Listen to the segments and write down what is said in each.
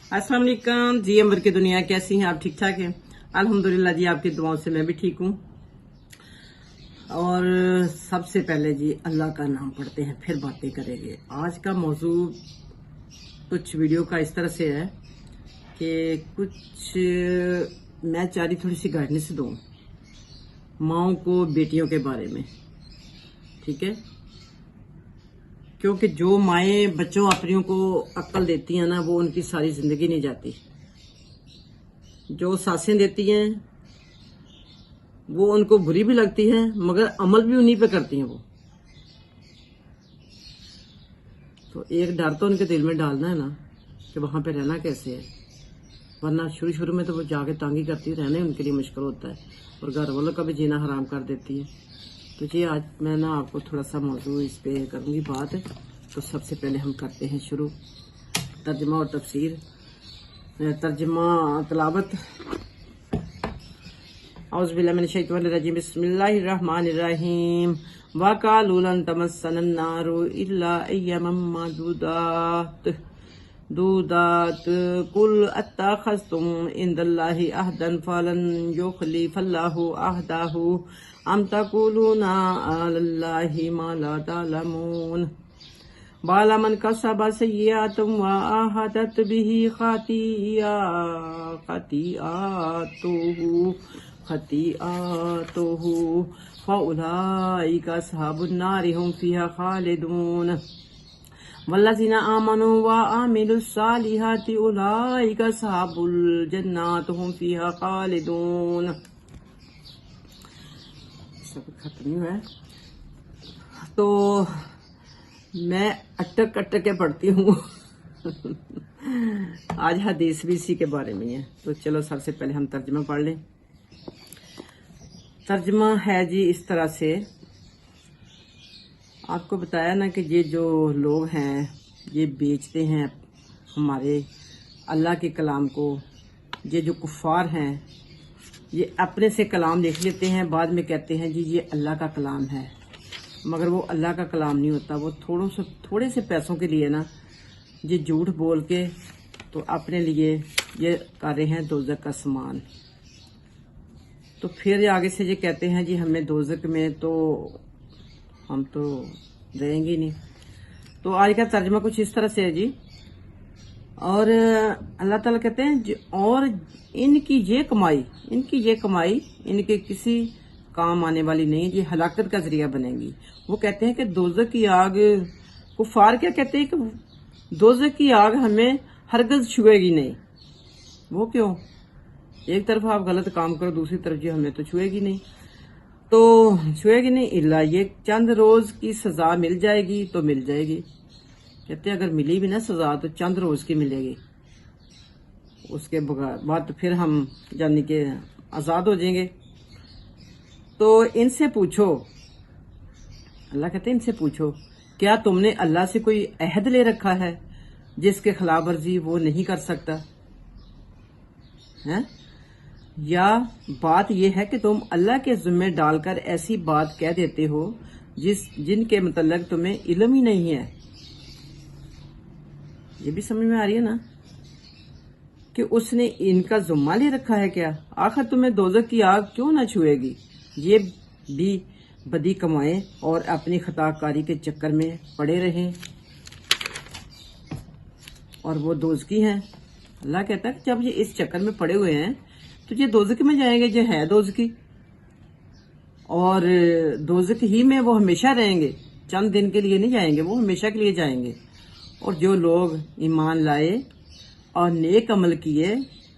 अस्सलाम वालेकुम जी। अंबर की दुनिया कैसी हैं आप? ठीक ठाक हैं? अल्हम्दुलिल्लाह जी, आपकी दुआओं से मैं भी ठीक हूँ। और सबसे पहले जी अल्लाह का नाम पढ़ते हैं, फिर बातें करेंगे। आज का मौजू कुछ वीडियो का इस तरह से है कि कुछ मैं चाह रही थोड़ी सी गाइडेंस दूँ माओं को बेटियों के बारे में, ठीक है? क्योंकि जो माएँ बच्चों अपनियों को अक्ल देती हैं ना, वो उनकी सारी जिंदगी नहीं जाती। जो सासें देती हैं वो उनको बुरी भी लगती है, मगर अमल भी उन्हीं पे करती हैं वो। तो एक डर तो उनके दिल में डालना है ना कि वहां पे रहना कैसे है, वरना शुरू शुरू में तो वो जाके तंगी करती है, रहना उनके लिए मुश्किल होता है और घर वालों का भी जीना हराम कर देती है। तो जी आज मैं ना आपको थोड़ा सा मौजू इस पे करूंगी बात। तो सबसे पहले हम करते हैं शुरू तर्जमा और तफसीर। तर्जमा तलावत। औज़ु बिल्लाहि मिनश शैतानिर रजीम, बिस्मिल्लाहिर रहमानिर रहीम। वक़ालू लन तमस्सना अन्नारु इल्ला अय्यामम दूदात कुल अत्तखज़्तुम इंदल्लाहि अहदन फलन युखलिफल्लाहु अहदाहु अम तक़ूलूना अलल्लाहि मा ला तअलमून। बाला मन कसब सय्यअतुम व आहतत बिही खतीआतुहु फउलाइका अस्हाबुन नारि हुम फीहा खालिदून वल्लज़ीना आमनू व आमिलुस सालिहाति उलाइका अस्हाबुल जन्नात हुम फीहा खालिदून। सब खत्म हुआ है तो मैं अटक अटक के पढ़ती हूँ। आज हदीस भी इसी के बारे में है। तो चलो सबसे पहले हम तर्जमा पढ़ लें। तर्जमा है जी इस तरह से, आपको बताया ना कि ये जो लोग हैं ये बेचते हैं हमारे अल्लाह के कलाम को। ये जो कुफार हैं ये अपने से कलाम लिख लेते हैं, बाद में कहते हैं जी ये अल्लाह का कलाम है, मगर वो अल्लाह का कलाम नहीं होता। वो थोड़े से पैसों के लिए ना ये झूठ बोल के तो अपने लिए ये कर रहे हैं दोज़ख का सामान। तो फिर आगे से ये कहते हैं जी हमें दोज़ख में तो हम तो रहेंगे नहीं। तो आज का तर्जमा कुछ इस तरह से है जी। और अल्लाह ताला कहते हैं और इनकी ये कमाई इनके किसी काम आने वाली नहीं, ये हलाकत का जरिया बनेगी। वो कहते हैं कि दोज़ख की आग, कुफार क्या कहते हैं कि दोज़ख की आग हमें हरगिज़ छुएगी नहीं। वो क्यों? एक तरफ आप गलत काम करो, दूसरी तरफ जी हमें तो छुएगी नहीं। तो छुएगी नहीं इल्ला ये चंद रोज की सजा मिल जाएगी तो मिल जाएगी। कहते हैं अगर मिली भी ना सजा तो चंद रोज की मिलेगी, उसके बाद तो फिर हम जानी के आजाद हो जाएंगे। तो इनसे पूछो, अल्लाह कहते हैं इनसे पूछो क्या तुमने अल्लाह से कोई अहद ले रखा है जिसके खिलाफ वर्जी वो नहीं कर सकता है? या बात यह है कि तुम अल्लाह के जिम्मे डालकर ऐसी बात कह देते हो जिनके मतलब तुम्हें इल्म ही नहीं है। ये भी समझ में आ रही है ना कि उसने इनका जुम्मा ले रखा है क्या? आखिर तुम्हें दोज़ख की आग क्यों ना छुएगी? ये भी बदी कमाएं और अपनी खताकारी के चक्कर में पड़े रहें और वो दोज़खी हैं। अल्लाह कहता है कि जब ये इस चक्कर में पड़े हुए हैं तो ये दोज़ख में जाएंगे, जो है दोज़खी, और दोज़ख ही में वो हमेशा रहेंगे। चंद दिन के लिए नहीं जाएंगे, वो हमेशा के लिए जाएंगे। और जो लोग ईमान लाए और नेक अमल किए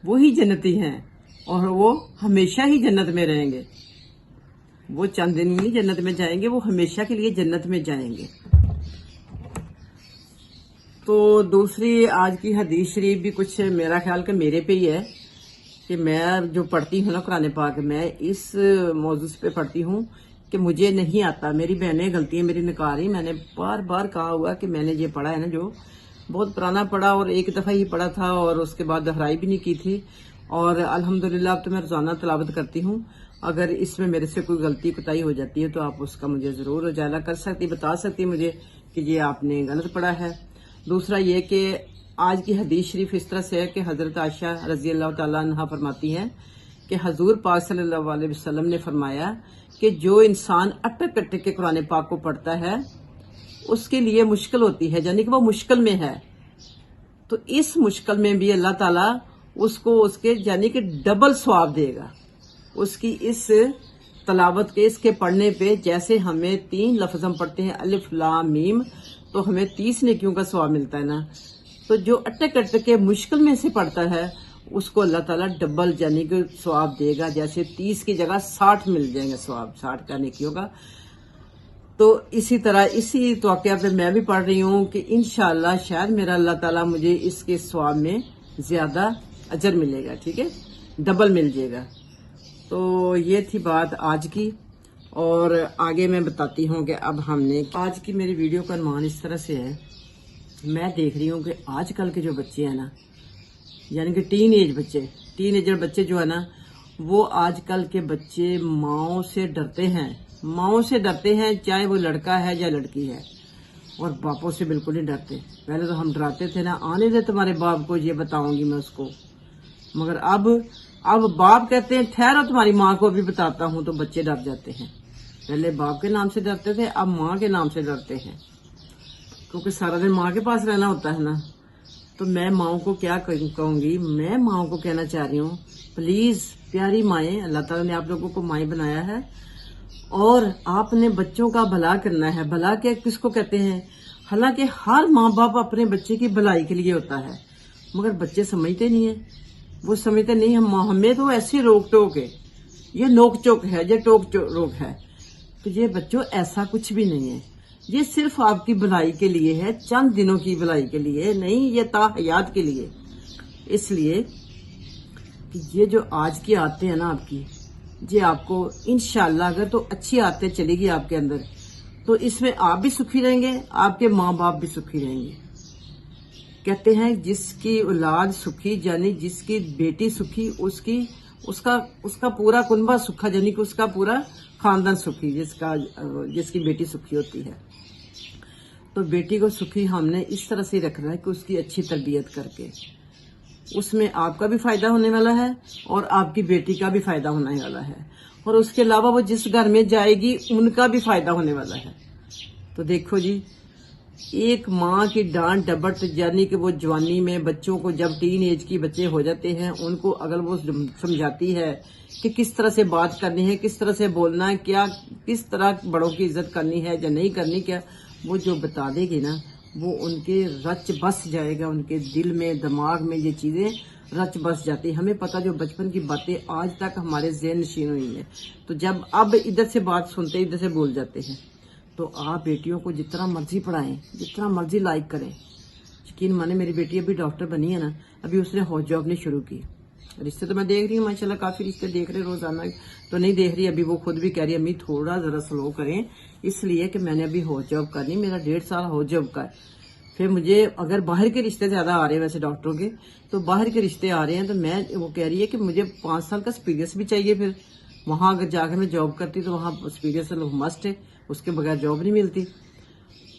वो ही जन्नती हैं और वो हमेशा ही जन्नत में रहेंगे। वो चंद दिन नहीं जन्नत में जाएंगे, वो हमेशा के लिए जन्नत में जाएंगे। तो दूसरी आज की हदीस शरीफ भी कुछ मेरा ख्याल कि मेरे पे ही है कि मैं जो पढ़ती हूँ ना कुरान पाक, मैं इस मौजूद पे पढ़ती हूँ कि मुझे नहीं आता। मेरी बहनें गलतियां मेरी निकाल रही। मैंने बार बार कहा हुआ कि मैंने ये पढ़ा है ना, जो बहुत पुराना पढ़ा और एक दफ़ा ही पढ़ा था और उसके बाद दोहराई भी नहीं की थी। और अल्हम्दुलिल्लाह अब तो मैं रोजाना तलावत करती हूँ। अगर इसमें मेरे से कोई गलती कोताही हो जाती है तो आप उसका मुझे ज़रूर उजाला कर सकती, बता सकती मुझे कि ये आपने गलत पढ़ा है। दूसरा ये कि آج کی حدیث شریف اس طرح سے ہے کہ حضرت عائشہ رضی اللہ تعالیٰ عنہا فرماتی ہیں کہ حضور پاک صلی اللہ علیہ وسلم نے فرمایا کہ جو انسان اٹک اٹک کے قرآن پاک کو پڑھتا ہے اس کے لیے مشکل ہوتی ہے، یعنی کہ وہ مشکل میں ہے، تو اس مشکل میں بھی اللہ تعالیٰ اس کو اس کے یعنی کہ ڈبل ثواب دے گا اس کی اس تلاوت کے، اس کے پڑھنے پہ۔ جیسے ہمیں 3 لفظ ہم پڑھتے ہیں الف لام میم، تو ہمیں 30 نیکیوں کا ثواب ملتا ہے نا، تو جو اٹک اٹک کے مشکل میں سے پڑھتا ہے اس کو اللہ تعالیٰ ڈبل یعنی کہ ثواب دے گا، جیسے 30 کی جگہ 60 مل جائیں گے ثواب، 60 کا نیکیوں کا۔ تو اسی طرح اسی توقع پہ میں بھی پڑھ رہی ہوں کہ انشاءاللہ شاید میرا اللہ تعالیٰ مجھے اس کے ثواب میں زیادہ اجر ملے گا، ٹھیک ہے، ڈبل مل جائے گا۔ تو یہ تھی بات آج کی، اور آگے میں بتاتی ہوں کہ اب ہم نے آج کی میری ویڈیو کا عنوان اس طرح سے ہے، میں دیکھ رہی ہوں کہ آج کل کے جو بچے ہیں نا، یعنی کہ ٹین ایجر بچے جو ہے نا، وہ آج کل کے بچے ماؤں سے ڈرتے ہیں، چاہے وہ لڑکا ہے یا لڑکی ہے، اور باپوں سے بالکل نہیں ڈرتے۔ پہلے تو ہم ڈراتے تھے نا، آنے دے تمہارے باپ کو، یہ بتاؤں گی میں اس کو، مگر اب باپ کہتے ہیں ٹھہرو تمہاری ماں کو بھی بتاتا ہوں، تو بچے ڈر جاتے ہیں۔ پہلے باپ کے نام سے ڈرتے تھے، اب ماں کے نام سے ڈرتے ہیں، کیونکہ سارا دن ماں کے پاس رہنا ہوتا ہے نا۔ تو میں ماؤں کو کیا کہوں گی، میں ماؤں کو کہنا چاہ رہی ہوں، پلیز پیاری مائیں، اللہ تعالیٰ نے آپ لوگوں کو مائیں بنایا ہے، اور آپ نے بچوں کا بھلا کرنا ہے۔ بھلا کیا کس کو کہتے ہیں؟ حالانکہ ہر ماں باپ اپنے بچے کی بھلائی کے لیے ہوتا ہے، مگر بچے سمجھتے نہیں ہیں، وہ سمجھتے نہیں ہمیں تو ایسی روک ٹوک ہے، یہ نوک چوک ہے، یہ ٹوک روک ہے۔ تو یہ بچوں ایسا کچھ بھی نہیں ہے، یہ صرف آپ کی بھلائی کے لیے ہے، چند دنوں کی بھلائی کے لیے نہیں، یہ تا حیات کے لیے۔ اس لیے کہ یہ جو آج کی عادتیں ہیں نا آپ کی، یہ آپ کو انشاءاللہ اگر تو اچھی عادتیں چلے گی آپ کے اندر، تو اس میں آپ بھی سکھی رہیں گے، آپ کے ماں باپ بھی سکھی رہیں گے۔ کہتے ہیں جس کی اولاد سکھی، یعنی جس کی بیٹی سکھی، اس کا پورا کنبہ سکھا، یعنی کہ اس کا پورا خاندان سکھی، جس کی بیٹی سکھی ہوتی ہے۔ تو بیٹی کو سکھی ہم نے اس طرح سے رکھنا ہے کہ اس کی اچھی تربیت کر کے، اس میں آپ کا بھی فائدہ ہونے والا ہے اور آپ کی بیٹی کا بھی فائدہ ہونے والا ہے، اور اس کے علاوہ وہ جس گھر میں جائے گی ان کا بھی فائدہ ہونے والا ہے۔ تو دیکھو جی، ایک ماں کی ڈانٹ ڈپٹ، یعنی کہ وہ جوانی میں بچوں کو، جب ٹین ایج کی بچے ہو جاتے ہیں، ان کو اگر وہ سمجھاتی ہے کہ کس طرح سے بات کرنی ہے، کس طرح سے بولنا ہے، کیا کس طرح بڑوں کی عزت کرنی ہے یا نہیں کرنی، کیا وہ جو بتا دے گی نا، وہ ان کے رچ بس جائے گا، ان کے دل میں دماغ میں یہ چیزیں رچ بس جاتی۔ ہمیں پتہ جو بچپن کی باتیں آج تک ہمارے ذہن نشین ہوئی ہیں، تو جب اب ادھر سے بات سنتے ادھر سے بول جاتے ہیں۔ تو آپ بیٹیوں کو جتنا مرضی پڑھائیں، جتنا مرضی لائک کریں، یقین مانے میری بیٹی ابھی ڈاکٹر بنی ہے نا، ابھی اس نے ہاؤس جاب نہیں شروع کی۔ رشتے تو میں دیکھ رہی ہوں ماشاءاللہ، کافی رشتے دیکھ رہے روزانہ، تو نہیں دیکھ رہی ابھی، وہ خود بھی کہہ رہی ہے امی تھوڑا ذرا سلو کریں، اس لیے کہ میں نے ابھی ہاؤس جاب کرنی، میرا 1.5 سال ہاؤس جاب کا ہے۔ پھر مجھے اگر باہر کے رشتے زیادہ آ رہے ہیں ویسے ڈاکٹروں کے، تو باہر کے رشتے آ رہے ہیں، تو میں وہ کہہ رہی ہے کہ مجھے 5 سال کا ایکسپیرینس بھی چاہیے، پھر وہاں اگر جا کے میں جاب کرتی تو وہاں ایکسپیرینس مسٹ ہے، اس کے بغیر جاب نہیں ملتی۔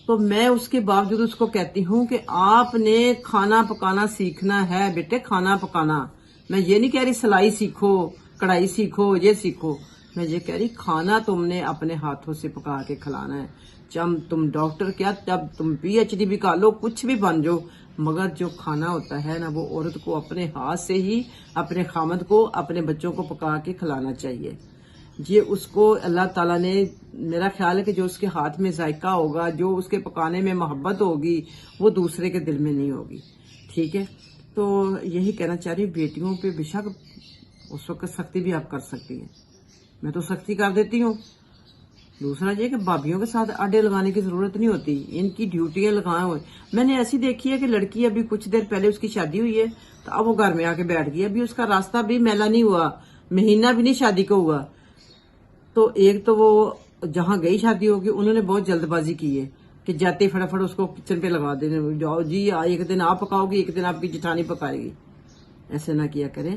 تو میں اس کے باوجود اس کو کہتی ہوں کہ آپ نے کھانا پکانا سیکھنا ہے بیٹے، کھانا پکانا۔ میں یہ نہیں کہہ رہی سلائی سیکھو، کڑھائی سیکھو، یہ سیکھو، میں یہ کہہ رہی کھانا تم نے اپنے ہاتھوں سے پکا کے کھلانا ہے۔ جب تم ڈاکٹر کیا، جب تم PhD بھی کر لو، کچھ بھی بن جاؤ، مگر جو کھانا ہوتا ہے نا، وہ عورت کو اپنے ہاتھ سے ہی اپنے خامد کو، اپنے بچوں کو پکا کے کھلانا چاہیے۔ یہ اس کو اللہ تعالیٰ نے، میرا خیال ہے کہ جو اس کے ہاتھ میں ذائقہ ہوگا، جو اس کے پکانے میں محبت ہوگی، وہ دوسرے کے دل میں نہیں ہوگی، ٹھیک ہے۔ تو یہی کہنا چاہ رہی ہوں، بیٹیوں پہ بے شک اس وقت سختی بھی آپ کر سکتی ہیں، میں تو سختی کر دیتی ہوں۔ دوسرا یہ کہ بھابھیوں کے ساتھ اڈے لگانے کی ضرورت نہیں ہوتی، ان کی ڈیوٹیاں لگائے ہوئے۔ میں نے ایسی دیکھی ہے کہ لڑکی ابھی کچھ دیر پہلے اس کی شادی ہوئی ہے، تو اب وہ گھر میں آ کے بیٹھ گئی، ابھی اس کا راستہ بھی میلا نہیں ہوا، مہینہ بھی نہیں شادی کو ہوا۔ تو ایک تو وہ جہاں گئی شادی ہوگی، انہوں نے بہت جلد بازی کی ہے کہ جاتے فٹافٹ اس کو کچن پہ لگا دینے، جاؤ جی ایک دن آپ پکاؤ گی، ایک دن آپ کی جٹھانی پکائے گی، ایسے نہ کیا کریں۔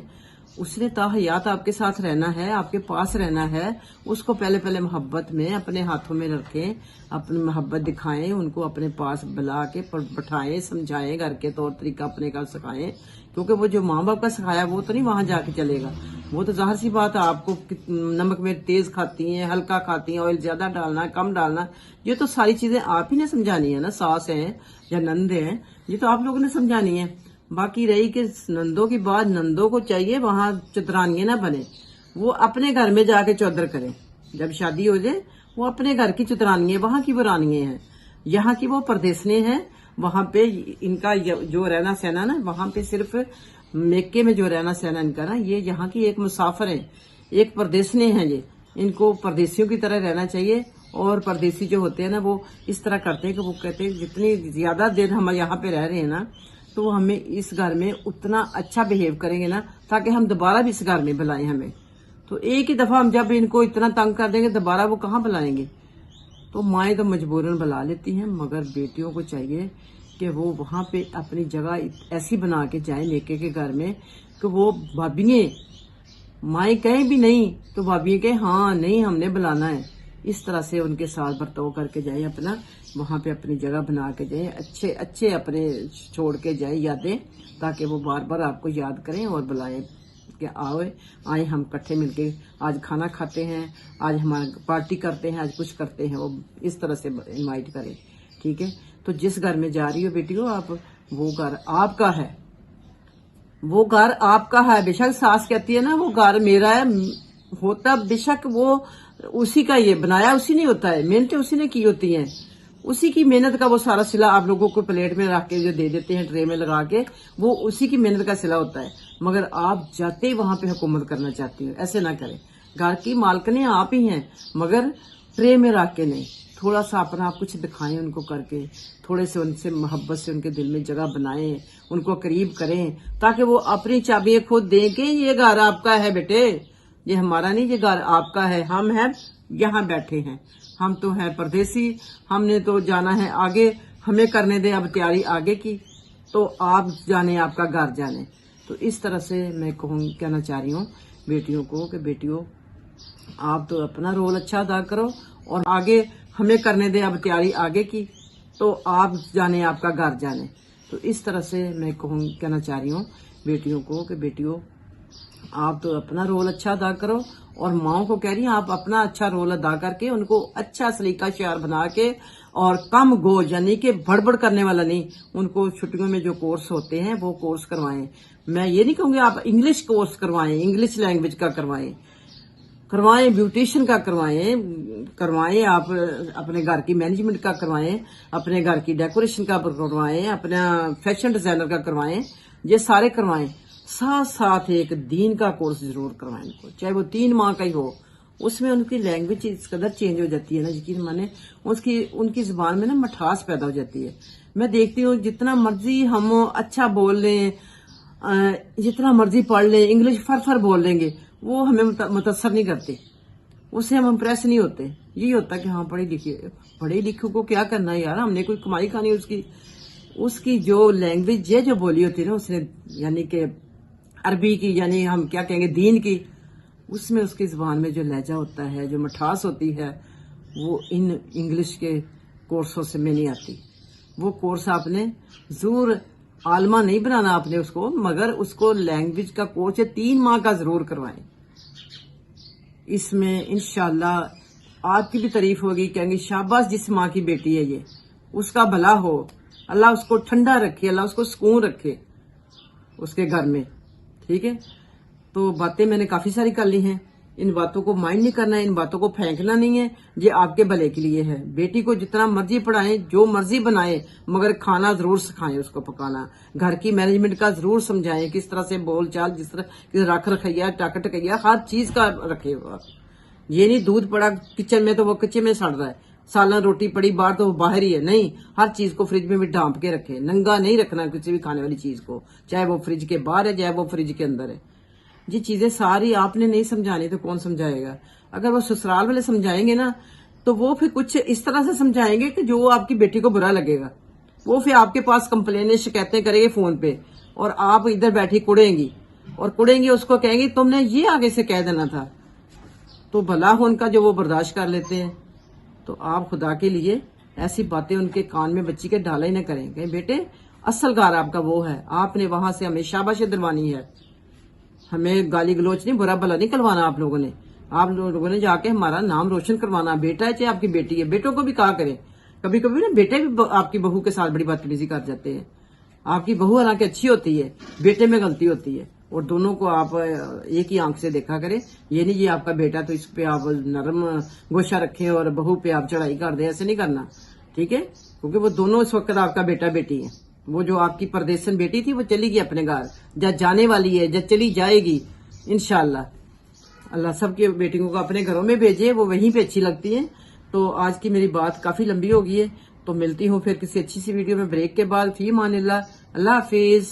उसने ताहयात आपके साथ रहना है, आपके पास रहना है। उसको पहले मोहब्बत में अपने हाथों में रखें, अपनी मोहब्बत दिखाएं, उनको अपने पास बुला के बैठाएं, समझाएं, घर के तौर तरीका अपने का सिखाएं। क्योंकि वो जो माँ बाप का सिखाया वो तो नहीं वहां जाके चलेगा। वो तो जाहिर सी बात है, आपको नमक में तेज खाती हैं, हल्का खाती हैं, ऑयल ज्यादा डालना कम डालना, ये तो सारी चीजें आप ही ने समझानी है ना। सास है या नंद है, ये तो आप लोगों ने समझानी है। बाकी रही कि नंदों की बात, नंदों को चाहिए वहां चतरानिये ना बने, वो अपने घर में जाके चौधर करें। जब शादी हो जाए वो अपने घर की चतरानिये, वहां की बुरानिये हैं, यहाँ की वो परदेसने हैं। वहां पे इनका जो रहना सहना ना, वहां पे सिर्फ मेके में जो रहना सहना इनका ना, ये यहाँ की एक मुसाफिर है, एक परदेसने हैं। ये इनको परदेसियों की तरह रहना चाहिए। और परदेसी जो होते हैं ना, वो इस तरह करते हैं कि वो कहते हैं जितनी ज्यादा देर हम यहाँ पे रह रहे हैं ना, तो वो हमें इस घर में उतना अच्छा बिहेव करेंगे ना, ताकि हम दोबारा भी इस घर में बुलाएं हमें। तो एक ही दफा हम जब इनको इतना तंग कर देंगे, दोबारा वो कहाँ बुलाएंगे। तो माएँ तो मजबूरन बुला लेती हैं, मगर बेटियों को चाहिए कि वो वहां पे अपनी जगह ऐसी बना के जाए नेके के घर में कि वो भाभियाँ माएँ कहें भी नहीं तो भाभियाँ कहें हाँ नहीं हमने बुलाना है। इस तरह से उनके साथ बर्ताव करके जाए, अपना वहां पे अपनी जगह बना के जाए, अच्छे अच्छे अपने छोड़ के जाए यादें, ताकि वो बार बार आपको याद करें और बुलाएं कि आए हम इकट्ठे मिलके आज खाना खाते हैं, आज हमारा पार्टी करते हैं, आज कुछ करते हैं। वो इस तरह से इनवाइट करें, ठीक है। तो जिस घर में जा रही हो बेटियों आप, वो घर आपका है, वो घर आपका है। बेशक सास कहती है ना वो घर मेरा है, होता बेशक वो उसी का, ये बनाया उसी ने होता है, मेहनतें उसी ने की होती हैं, उसी की मेहनत का वो सारा सिला आप लोगों को प्लेट में रख के जो दे देते हैं, ट्रे में लगा के, वो उसी की मेहनत का सिला होता है। मगर आप जाते ही वहां पे हुकूमत करना चाहती हो, ऐसे ना करें। घर की मालकने आप ही हैं, मगर ट्रे में रख के नहीं। थोड़ा सा अपना आप कुछ दिखाएं उनको करके, थोड़े से उनसे मोहब्बत से उनके दिल में जगह बनाएं, उनको करीब करें, ताकि वो अपनी चाबियां खुद दें कि ये घर आपका है बेटे, ये हमारा नहीं, ये घर आपका है। हम हैं यहाँ बैठे हैं, हम तो हैं परदेसी, हमने तो जाना है आगे, हमें करने दे अब तैयारी आगे की, तो आप जाने आपका घर जाने। तो इस तरह से मैं कहना चाह रही हूँ बेटियों को कि बेटियों आप तो अपना रोल अच्छा अदा करो, और आगे हमें करने दे अब तैयारी आगे की, तो आप जाने आपका घर जाने। तो इस तरह से मैं कहना चाह रही हूँ बेटियों को कि बेटियों आप तो अपना रोल अच्छा अदा करो, और माओ को कह रही हैं आप अपना अच्छा रोल अदा करके उनको अच्छा सलीका शार बना के, और कम गोज यानी कि भड़बड़ करने वाला नहीं, उनको छुट्टियों में जो कोर्स होते हैं वो कोर्स करवाएं। मैं ये नहीं कहूंगी आप इंग्लिश कोर्स करवाएं, इंग्लिश लैंग्वेज का करवाएं, ब्यूटिशियन का करवाएं, आप अपने घर की मैनेजमेंट का करवाएं, अपने घर की डेकोरेशन का करवाएं, अपना फैशन डिजाइनर का करवाएं, ये सारे करवाएं। साथ साथ एक दीन का कोर्स जरूर करवाएं उनको, चाहे वो 3 माह का ही हो। उसमें उनकी लैंग्वेज इस कदर चेंज हो जाती है ना, यकीन माने उनकी जुबान में ना मिठास पैदा हो जाती है। मैं देखती हूँ जितना मर्जी हम अच्छा बोल लें, जितना मर्जी पढ़ लें, इंग्लिश फर बोल लेंगे, वो हमें मुतासर नहीं करते, उससे हम इम्प्रेस नहीं होते। यही होता है कि हाँ पढ़े लिखे को क्या करना है यार, हमने कोई कमाई खानी उसकी जो लैंग्वेज जो बोली होती है ना उसने, यानी कि अरबी की, यानी हम क्या कहेंगे दीन की, उसमें उसकी जुबान में जो लहजा होता है, जो मिठास होती है, वो इन इंग्लिश के कोर्सों से में नहीं आती। वो कोर्स आपने जरूर आलमा नहीं बनाना आपने उसको, मगर उसको लैंग्वेज का कोर्स 3 माह का जरूर करवाएं। इसमें इंशाल्लाह आपकी भी तारीफ होगी, कहेंगे शाबाश जिस माँ की बेटी है ये, उसका भला हो, अल्लाह उसको ठंडा रखे, अल्लाह उसको सुकून रखे उसके घर में, ठीक है। तो बातें मैंने काफी सारी कर ली हैं, इन बातों को माइंड नहीं करना है, इन बातों को फेंकना नहीं है, ये आपके भले के लिए है। बेटी को जितना मर्जी पढ़ाएं, जो मर्जी बनाएं, मगर खाना जरूर सिखाएं उसको पकाना, घर की मैनेजमेंट का जरूर समझाएं, किस तरह से बोल चाल, जिस तरह रख रखैया टक टकैया हर चीज का रखे। ये नहीं दूध पड़ा किचन में तो वो किचन में सड़ रहा है, सालन रोटी पड़ी बाहर तो वो बाहर ही है, नहीं, हर चीज को फ्रिज में भी ढांप के रखे, नंगा नहीं रखना किसी भी खाने वाली चीज को, चाहे वो फ्रिज के बाहर है चाहे वो फ्रिज के अंदर है। ये चीजें सारी आपने नहीं समझानी तो कौन समझाएगा। अगर वो ससुराल वाले समझाएंगे ना, तो वो फिर कुछ इस तरह से समझाएंगे कि जो आपकी बेटी को बुरा लगेगा। वो फिर आपके पास कंप्लेनें शिकायतें करेंगे फोन पे, और आप इधर बैठी कुड़ेंगी, اور کڑیں گے اس کو کہیں گے تم نے یہ آگے سے کہہ دینا تھا. تو بھلا ہو ان کا جو وہ برداشت کر لیتے ہیں. تو آپ خدا کے لیے ایسی باتیں ان کے کان میں بچی کے ڈالا ہی نہ کریں. کہ بیٹے اصل گھر آپ کا وہ ہے, آپ نے وہاں سے ہمیں شاباشی دلوانی ہے, ہمیں گالی گلوچ نہیں, برا بھلا نہیں کروانا آپ لوگوں نے. آپ لوگوں نے جا کے ہمارا نام روشن کروانا. بیٹا ہے چاہے آپ کی بیٹی ہے, بیٹوں کو بھی کہا کریں. کبھی کبھی نا بیٹے بھی آپ کی بہو کے ساتھ بڑی بدتمیزی کر جاتے ہیں. آپ کی بہو حالانکہ اچھی ہوتی ہے, بیٹے میں غلطی ہوتی ہے, اور دونوں کو آپ ایک ہی آنکھ سے دیکھا کریں. یہ نہیں یہ آپ کا بیٹا تو اس پہ آپ نرم گوشہ رکھیں اور بہو پہ آپ چڑھائی کر دیں, ایسے نہیں کرنا, ٹھیک ہے. کیونکہ وہ دونوں اس وقت آپ کا بیٹا بیٹی ہے. وہ جو آپ کی پردیسن بیٹی تھی وہ چلی گئی اپنے گھر, جب جانے والی ہے, جب چلی جائے گی انشاءاللہ. اللہ سب کی بیٹیوں کو اپنے گھروں میں بھیجے, وہ وہیں پہ اچھی لگتی ہیں. تو آج کی میری بات کافی لمبی ہو گئی ہے, تو ملتی ہوں پھر کسی اچھی سی ویڈیو میں بریک کے بعد. فی امان اللہ, اللہ حافظ.